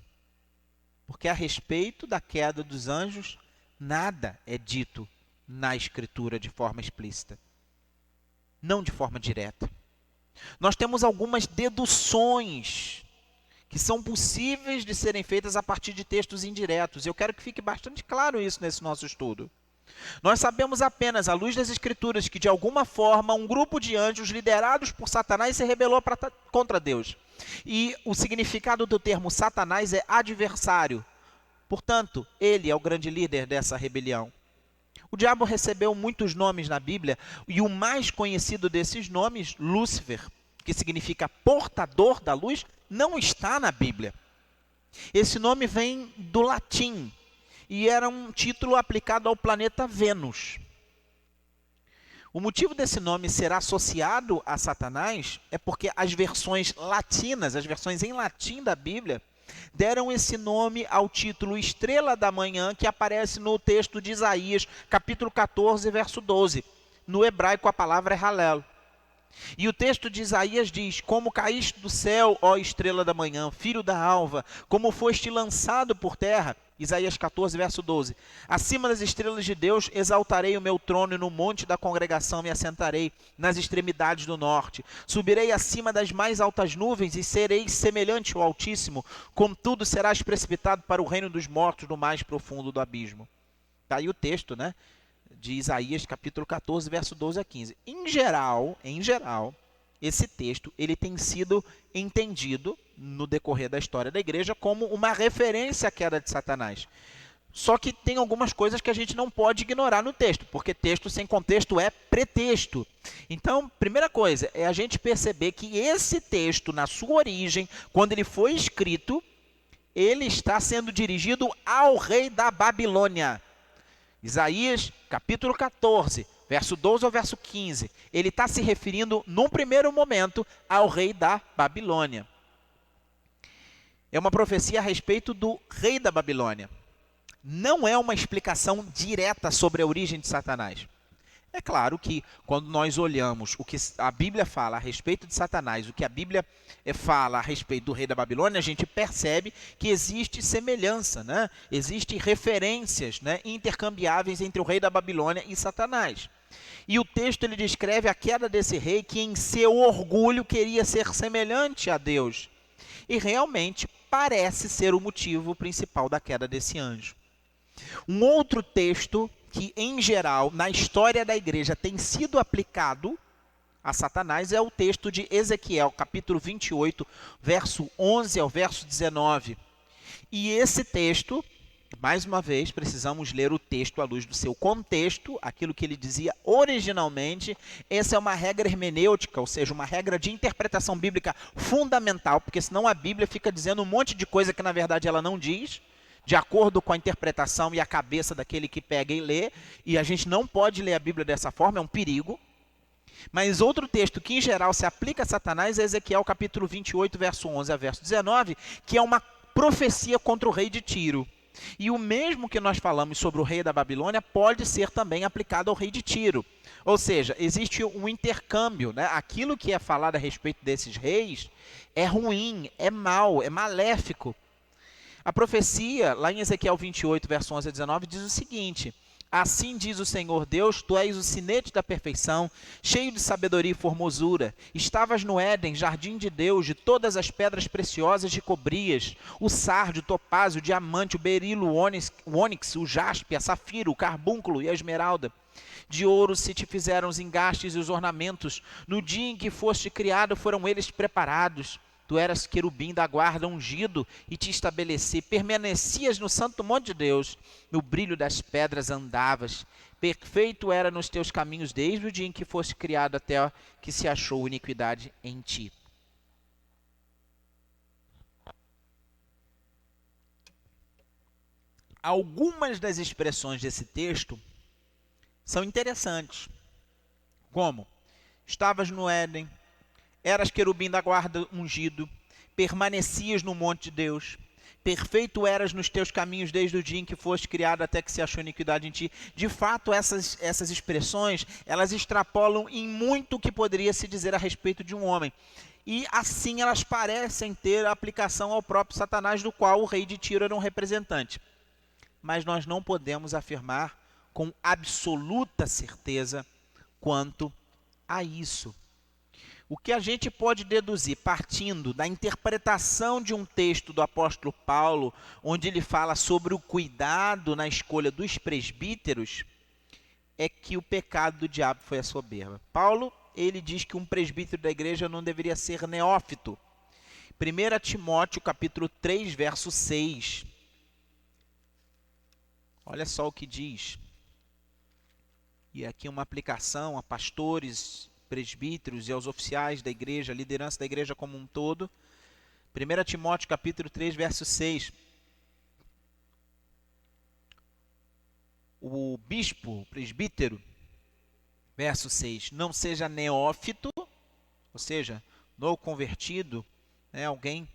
porque a respeito da queda dos anjos, nada é dito na Escritura de forma explícita, não de forma direta. Nós temos algumas deduções que são possíveis de serem feitas a partir de textos indiretos. Eu quero que fique bastante claro isso nesse nosso estudo. Nós sabemos apenas, à luz das Escrituras, que de alguma forma um grupo de anjos liderados por Satanás se rebelou contra Deus. E o significado do termo Satanás é adversário. Portanto, ele é o grande líder dessa rebelião. O diabo recebeu muitos nomes na Bíblia, e o mais conhecido desses nomes, Lúcifer, que significa portador da luz, não está na Bíblia. Esse nome vem do latim, e era um título aplicado ao planeta Vênus. O motivo desse nome ser associado a Satanás é porque as versões latinas, as versões em latim da Bíblia, deram esse nome ao título Estrela da Manhã, que aparece no texto de Isaías, capítulo 14, verso 12. No hebraico a palavra é Halel. E o texto de Isaías diz: como caíste do céu, ó estrela da manhã, filho da alva, como foste lançado por terra. Isaías 14, verso 12. Acima das estrelas de Deus exaltarei o meu trono, e no monte da congregação me assentarei, nas extremidades do norte. Subirei acima das mais altas nuvens e serei semelhante ao Altíssimo. Contudo serás precipitado para o reino dos mortos, no mais profundo do abismo. Está aí o texto, né? De Isaías capítulo 14, verso 12 a 15. Em geral, esse texto ele tem sido entendido no decorrer da história da igreja como uma referência à queda de Satanás. Só que tem algumas coisas que a gente não pode ignorar no texto, porque texto sem contexto é pretexto. Então, primeira coisa é a gente perceber que esse texto, na sua origem, quando ele foi escrito, ele está sendo dirigido ao rei da Babilônia. Isaías, capítulo 14, verso 12 ao verso 15. Ele está se referindo, num primeiro momento, ao rei da Babilônia. É uma profecia a respeito do rei da Babilônia. Não é uma explicação direta sobre a origem de Satanás. É claro que quando nós olhamos o que a Bíblia fala a respeito de Satanás, o que a Bíblia fala a respeito do rei da Babilônia, a gente percebe que existe semelhança, né? Existem referências, né, intercambiáveis entre o rei da Babilônia e Satanás. E o texto ele descreve a queda desse rei que em seu orgulho queria ser semelhante a Deus. E realmente parece ser o motivo principal da queda desse anjo. Um outro texto que, em geral, na história da igreja tem sido aplicado a Satanás é o texto de Ezequiel, capítulo 28, verso 11 ao verso 19. E esse texto, mais uma vez, precisamos ler o texto à luz do seu contexto, aquilo que ele dizia originalmente. Essa é uma regra hermenêutica, ou seja, uma regra de interpretação bíblica fundamental, porque senão a Bíblia fica dizendo um monte de coisa que, na verdade, ela não diz, de acordo com a interpretação e a cabeça daquele que pega e lê, e a gente não pode ler a Bíblia dessa forma, é um perigo. Mas outro texto que em geral se aplica a Satanás é Ezequiel capítulo 28, verso 11 a verso 19, que é uma profecia contra o rei de Tiro. E o mesmo que nós falamos sobre o rei da Babilônia pode ser também aplicado ao rei de Tiro. Ou seja, existe um intercâmbio, né? Aquilo que é falado a respeito desses reis é ruim, é mau, é maléfico. A profecia, lá em Ezequiel 28, verso 11 a 19, diz o seguinte: assim diz o Senhor Deus, tu és o sinete da perfeição, cheio de sabedoria e formosura. Estavas no Éden, jardim de Deus, de todas as pedras preciosas te cobrias, o sardio, o topázio, o diamante, o berilo, o ônix, o jaspe, a safiro, o carbúnculo e a esmeralda. De ouro se te fizeram os engastes e os ornamentos. No dia em que foste criado foram eles preparados. Tu eras querubim da guarda ungido e te estabeleci. Permanecias no santo monte de Deus. No brilho das pedras andavas. Perfeito era nos teus caminhos desde o dia em que foste criado até que se achou iniquidade em ti. Algumas das expressões desse texto são interessantes. Como? Estavas no Éden. Eras querubim da guarda ungido, permanecias no monte de Deus, perfeito eras nos teus caminhos desde o dia em que foste criado até que se achou iniquidade em ti. De fato, essas expressões, elas extrapolam em muito o que poderia se dizer a respeito de um homem. E assim elas parecem ter aplicação ao próprio Satanás, do qual o rei de Tiro era um representante. Mas nós não podemos afirmar com absoluta certeza quanto a isso. O que a gente pode deduzir, partindo da interpretação de um texto do apóstolo Paulo, onde ele fala sobre o cuidado na escolha dos presbíteros, é que o pecado do diabo foi a soberba. Paulo, ele diz que um presbítero da igreja não deveria ser neófito. 1 Timóteo, capítulo 3, verso 6. Olha só o que diz. E aqui uma aplicação a pastores, presbíteros e aos oficiais da igreja, a liderança da igreja como um todo. 1 Timóteo capítulo 3, verso 6. O bispo, o presbítero, verso 6, não seja neófito, ou seja, novo convertido, né, alguém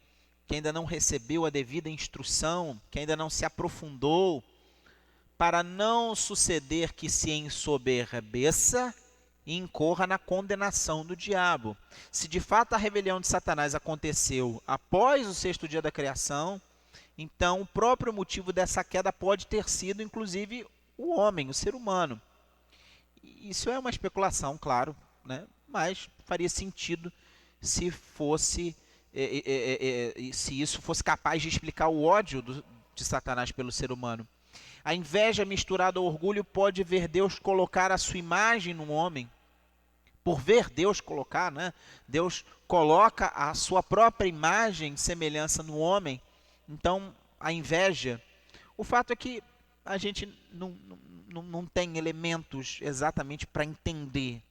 que ainda não recebeu a devida instrução, que ainda não se aprofundou, para não suceder que se ensoberbeça e incorra na condenação do diabo. Se de fato a rebelião de Satanás aconteceu após o sexto dia da criação, então o próprio motivo dessa queda pode ter sido, inclusive, o homem, o ser humano. Isso é uma especulação, claro, né? Mas faria sentido se fosse, se isso fosse capaz de explicar o ódio de Satanás pelo ser humano. A inveja misturada ao orgulho pode ver Deus colocar a sua imagem no homem. Por ver Deus colocar, né? Deus coloca a sua própria imagem e semelhança no homem. Então, a inveja. O fato é que a gente não tem elementos exatamente para entender.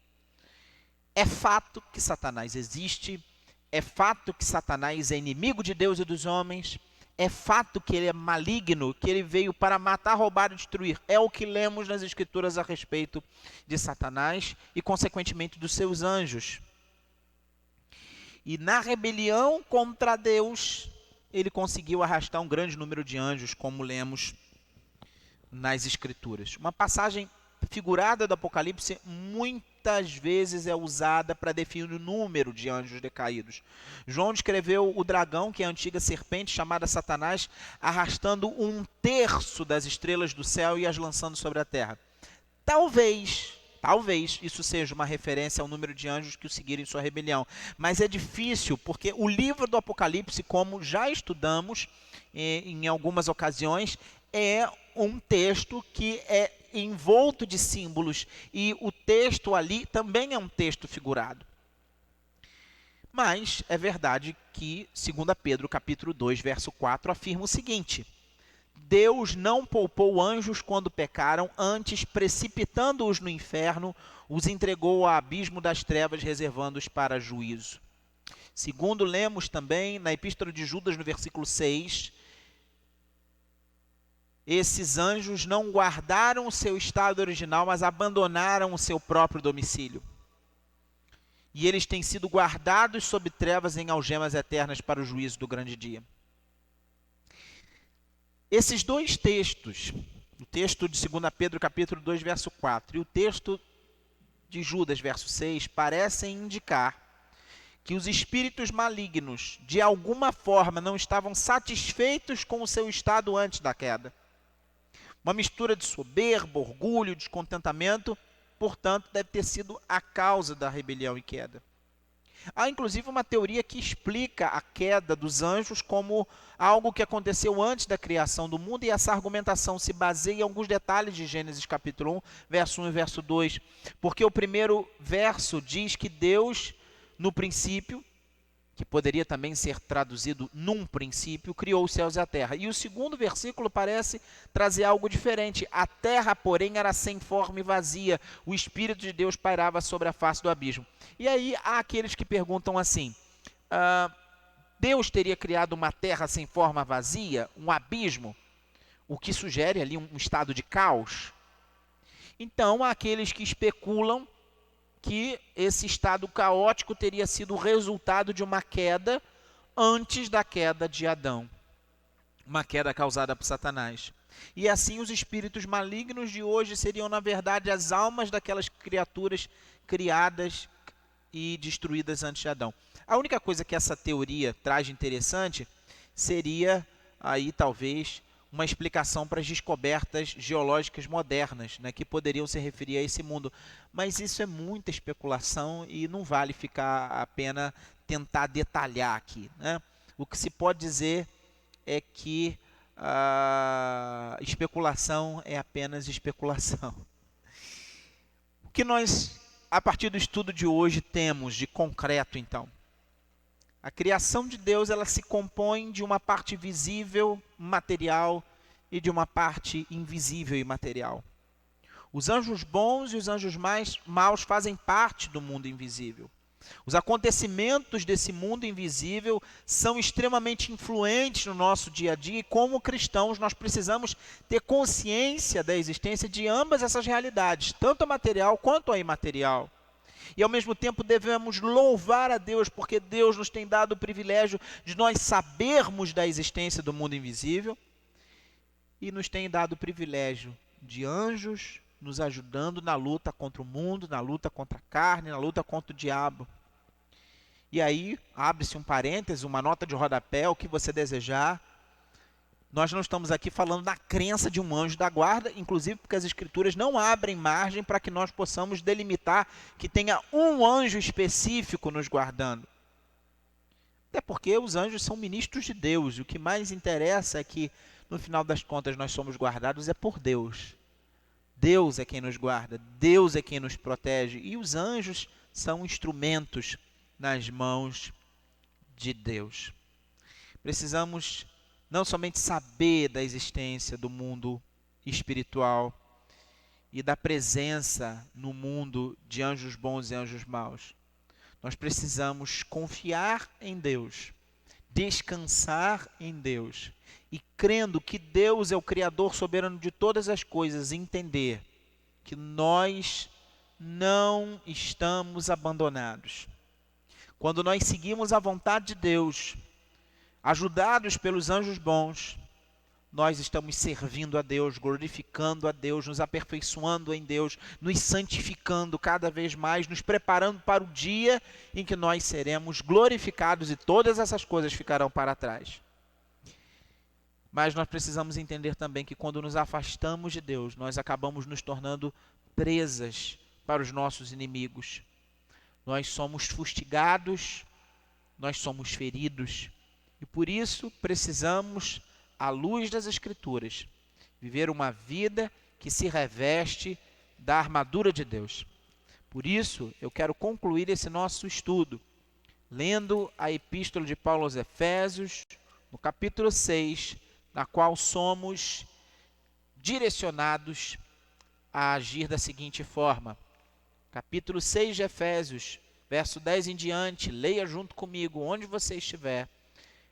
É fato que Satanás existe, é fato que Satanás é inimigo de Deus e dos homens, é fato que ele é maligno, que ele veio para matar, roubar e destruir. É o que lemos nas Escrituras a respeito de Satanás e, consequentemente, dos seus anjos. E na rebelião contra Deus, ele conseguiu arrastar um grande número de anjos, como lemos nas Escrituras. Uma passagem figurada do Apocalipse muitas vezes é usada para definir o número de anjos decaídos. João descreveu o dragão, que é a antiga serpente chamada Satanás, arrastando 1/3 das estrelas do céu e as lançando sobre a terra. Talvez isso seja uma referência ao número de anjos que o seguiram em sua rebelião. Mas é difícil, porque o livro do Apocalipse, como já estudamos em algumas ocasiões, é um texto que é envolto de símbolos. E o texto ali também é um texto figurado. Mas é verdade que 2 Pedro capítulo 2, verso 4, afirma o seguinte: Deus não poupou anjos quando pecaram, antes, precipitando-os no inferno, os entregou ao abismo das trevas, reservando-os para juízo. Segundo lemos também na Epístola de Judas, no versículo 6, esses anjos não guardaram o seu estado original, mas abandonaram o seu próprio domicílio. E eles têm sido guardados sob trevas em algemas eternas para o juízo do grande dia. Esses dois textos, o texto de 2 Pedro capítulo 2, verso 4, e o texto de Judas, verso 6, parecem indicar que os espíritos malignos, de alguma forma, não estavam satisfeitos com o seu estado antes da queda. Uma mistura de soberba, orgulho, descontentamento, portanto, deve ter sido a causa da rebelião e queda. Há, inclusive, uma teoria que explica a queda dos anjos como algo que aconteceu antes da criação do mundo, e essa argumentação se baseia em alguns detalhes de Gênesis capítulo 1, verso 1 e verso 2, porque o primeiro verso diz que Deus, no princípio, que poderia também ser traduzido num princípio, criou os céus e a terra. E o segundo versículo parece trazer algo diferente. A terra, porém, era sem forma e vazia. O Espírito de Deus pairava sobre a face do abismo. E aí há aqueles que perguntam assim, Deus teria criado uma terra sem forma vazia, um abismo, o que sugere ali um estado de caos? Então há aqueles que especulam que esse estado caótico teria sido o resultado de uma queda antes da queda de Adão. Uma queda causada por Satanás. E assim os espíritos malignos de hoje seriam, na verdade, as almas daquelas criaturas criadas e destruídas antes de Adão. A única coisa que essa teoria traz de interessante seria aí talvez uma explicação para as descobertas geológicas modernas, né, que poderiam se referir a esse mundo. Mas isso é muita especulação e não vale ficar a pena tentar detalhar aqui, né? O que se pode dizer é que a especulação é apenas especulação. O que nós, a partir do estudo de hoje, temos de concreto, então? A criação de Deus, ela se compõe de uma parte visível, material, e de uma parte invisível e material. Os anjos bons e os anjos maus fazem parte do mundo invisível. Os acontecimentos desse mundo invisível são extremamente influentes no nosso dia a dia, e como cristãos nós precisamos ter consciência da existência de ambas essas realidades, tanto a material quanto a imaterial. E ao mesmo tempo devemos louvar a Deus, porque Deus nos tem dado o privilégio de nós sabermos da existência do mundo invisível, e nos tem dado o privilégio de anjos nos ajudando na luta contra o mundo, na luta contra a carne, na luta contra o diabo. E aí, abre-se um parêntese, uma nota de rodapé, o que você desejar. Nós não estamos aqui falando da crença de um anjo da guarda, inclusive porque as Escrituras não abrem margem para que nós possamos delimitar que tenha um anjo específico nos guardando. Até porque os anjos são ministros de Deus, e o que mais interessa é que, no final das contas, nós somos guardados por Deus. Deus é quem nos guarda, Deus é quem nos protege, e os anjos são instrumentos nas mãos de Deus. Precisamos não somente saber da existência do mundo espiritual e da presença no mundo de anjos bons e anjos maus. Nós precisamos confiar em Deus, descansar em Deus e crendo que Deus é o Criador soberano de todas as coisas, entender que nós não estamos abandonados. Quando nós seguimos a vontade de Deus, ajudados pelos anjos bons, nós estamos servindo a Deus, glorificando a Deus, nos aperfeiçoando em Deus, nos santificando cada vez mais, nos preparando para o dia em que nós seremos glorificados e todas essas coisas ficarão para trás. Mas nós precisamos entender também que quando nos afastamos de Deus, nós acabamos nos tornando presas para os nossos inimigos. Nós somos fustigados, nós somos feridos. E por isso precisamos, à luz das Escrituras, viver uma vida que se reveste da armadura de Deus. Por isso, eu quero concluir esse nosso estudo, lendo a Epístola de Paulo aos Efésios, no capítulo 6, na qual somos direcionados a agir da seguinte forma. Capítulo 6 de Efésios, verso 10 em diante, leia junto comigo, onde você estiver.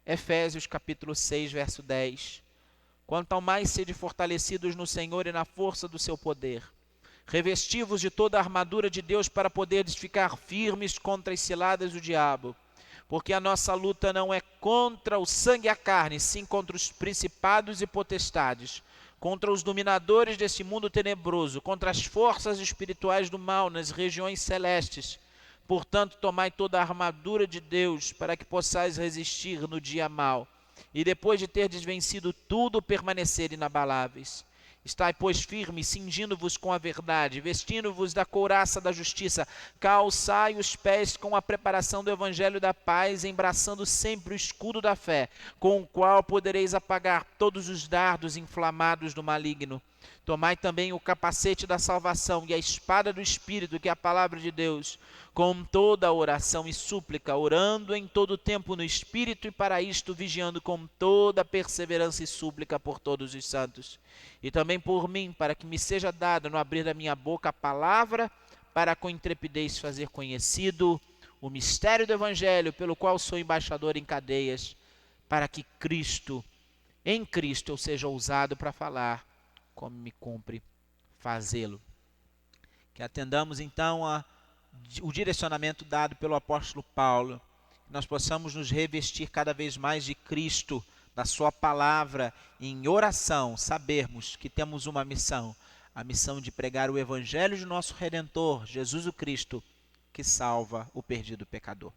Efésios capítulo 6, verso 10. Quanto ao mais sede fortalecidos no Senhor e na força do seu poder, revesti-vos de toda a armadura de Deus para poderes ficar firmes contra as ciladas do diabo. Porque a nossa luta não é contra o sangue e a carne, sim contra os principados e potestades, contra os dominadores desse mundo tenebroso, contra as forças espirituais do mal nas regiões celestes. Portanto, tomai toda a armadura de Deus, para que possais resistir no dia mau, e depois de terdes vencido tudo, permanecer inabaláveis. Estai, pois, firmes, cingindo-vos com a verdade, vestindo-vos da couraça da justiça, calçai os pés com a preparação do evangelho da paz, embraçando sempre o escudo da fé, com o qual podereis apagar todos os dardos inflamados do maligno. Tomai também o capacete da salvação e a espada do Espírito, que é a palavra de Deus, com toda a oração e súplica, orando em todo o tempo no Espírito e para isto vigiando com toda a perseverança e súplica por todos os santos. E também por mim, para que me seja dado no abrir da minha boca a palavra, para com intrepidez fazer conhecido o mistério do Evangelho, pelo qual sou embaixador em cadeias, para que em Cristo eu seja ousado para falar, como me cumpre fazê-lo. Que atendamos então o direcionamento dado pelo apóstolo Paulo, que nós possamos nos revestir cada vez mais de Cristo, da sua palavra, em oração, sabermos que temos uma missão, a missão de pregar o evangelho de nosso Redentor, Jesus o Cristo, que salva o perdido pecador.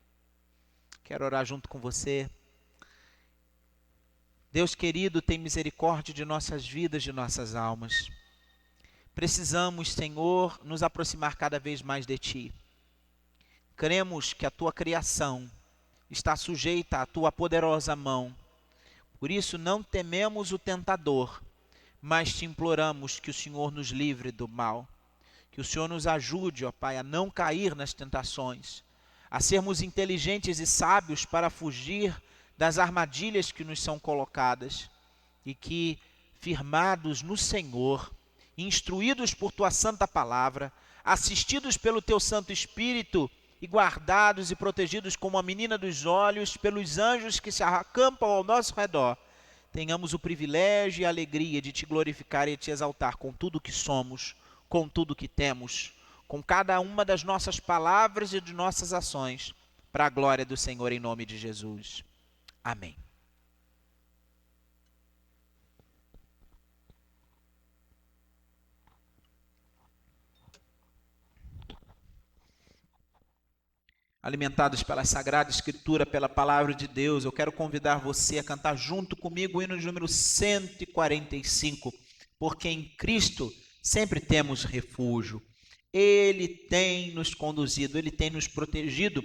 Quero orar junto com você. Deus querido, tem misericórdia de nossas vidas, de nossas almas. Precisamos, Senhor, nos aproximar cada vez mais de Ti. Cremos que a Tua criação está sujeita à Tua poderosa mão. Por isso não tememos o tentador, mas Te imploramos que o Senhor nos livre do mal. Que o Senhor nos ajude, ó Pai, a não cair nas tentações, a sermos inteligentes e sábios para fugir das armadilhas que nos são colocadas, e que, firmados no Senhor, instruídos por Tua santa palavra, assistidos pelo Teu Santo Espírito e guardados e protegidos como a menina dos olhos pelos anjos que se acampam ao nosso redor, tenhamos o privilégio e a alegria de Te glorificar e Te exaltar com tudo que somos, com tudo que temos, com cada uma das nossas palavras e de nossas ações, para a glória do Senhor, em nome de Jesus. Amém. Alimentados pela Sagrada Escritura, pela Palavra de Deus, eu quero convidar você a cantar junto comigo o hino de número 145, porque em Cristo sempre temos refúgio. Ele tem nos conduzido, Ele tem nos protegido.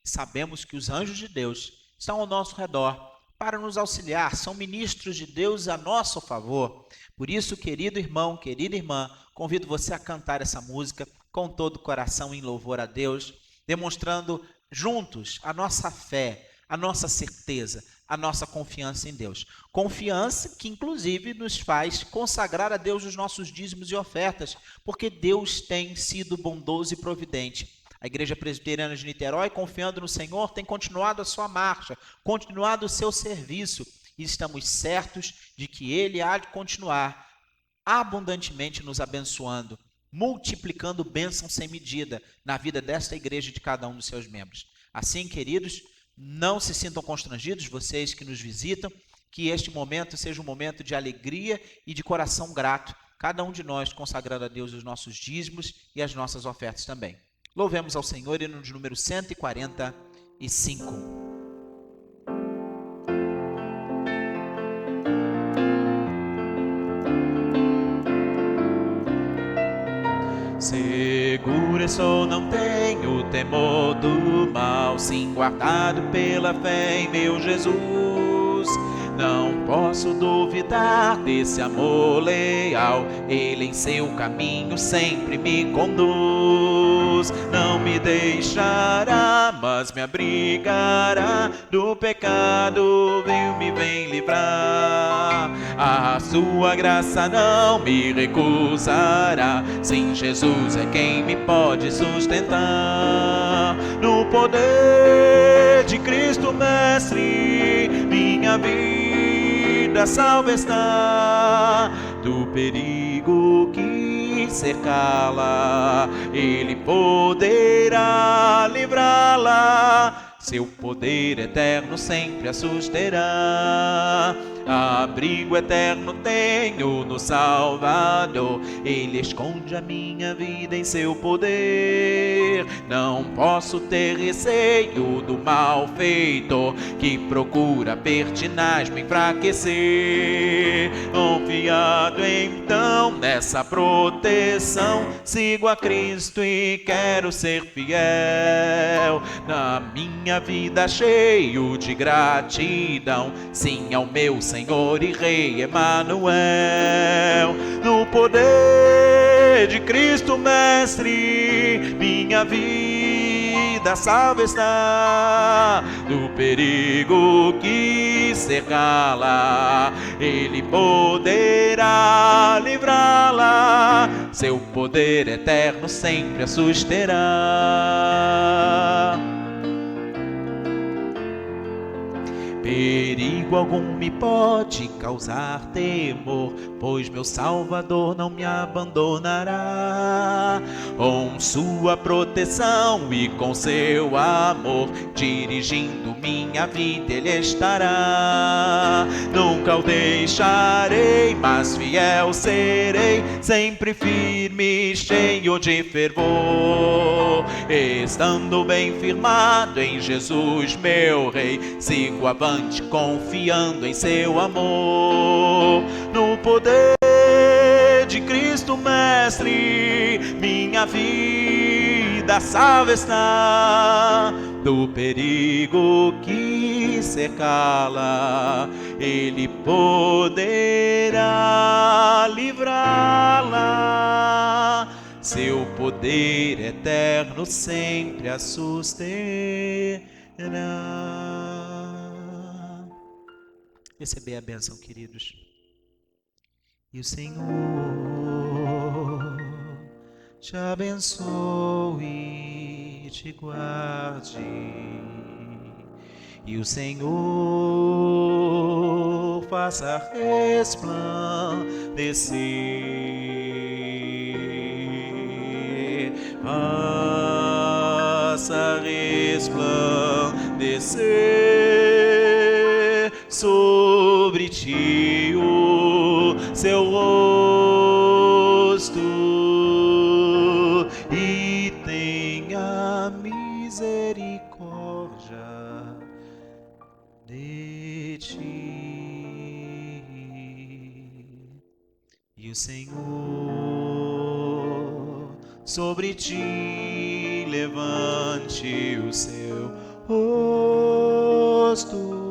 Sabemos que os anjos de Deus estão ao nosso redor para nos auxiliar, são ministros de Deus a nosso favor. Por isso, querido irmão, querida irmã, convido você a cantar essa música com todo o coração em louvor a Deus, demonstrando juntos a nossa fé, a nossa certeza. a nossa confiança em Deus. Confiança que, inclusive, nos faz consagrar a Deus os nossos dízimos e ofertas, porque Deus tem sido bondoso e providente. A Igreja Presbiteriana de Niterói, confiando no Senhor, tem continuado a sua marcha, continuado o seu serviço, e estamos certos de que Ele há de continuar abundantemente nos abençoando, multiplicando bênçãos sem medida na vida desta igreja e de cada um dos seus membros. Assim, queridos, não se sintam constrangidos, vocês que nos visitam, que este momento seja um momento de alegria e de coração grato, cada um de nós consagrando a Deus os nossos dízimos e as nossas ofertas também. Louvemos ao Senhor, hino de número 145. Seguro estou, não tenho temor do mal, sim, guardado pela fé em meu Jesus. Não posso duvidar desse amor leal, Ele em seu caminho sempre me conduz. Não me deixará, mas me abrigará do pecado, me vem livrar. A sua graça não me recusará, sim, Jesus é quem me pode sustentar. No poder de Cristo Mestre, minha vida salva está do perigo que cercá-la, Ele poderá livrá-la. Seu poder eterno sempre a susterá. Abrigo eterno tenho no Salvador, Ele esconde a minha vida em seu poder. Não posso ter receio do malfeitor, que procura pertinaz me enfraquecer. Confiado então nessa proteção, sigo a Cristo e quero ser fiel. Na minha vida cheio de gratidão, sim, ao meu Senhor e Rei Emanuel. No poder de Cristo Mestre, minha vida salva está do perigo que cercá-la, Ele poderá livrá-la. Seu poder eterno sempre a susterá. Perigo algum me pode causar temor, pois meu Salvador não me abandonará. Com sua proteção e com seu amor, dirigindo minha vida Ele estará. Nunca o deixarei, mas fiel serei, sempre firme, cheio de fervor. Estando bem firmado em Jesus meu Rei, sigo avante confiando em seu amor. No poder de Cristo Mestre, minha vida salva está do perigo que cercá-la, Ele poderá livrá-la. Seu poder eterno sempre a susterá. Receber a bênção, queridos. E o Senhor te abençoe e te guarde. E o Senhor faça resplandecer, faça resplandecer sobre ti o seu rosto e tenha misericórdia de ti. E o Senhor sobre ti levante o seu rosto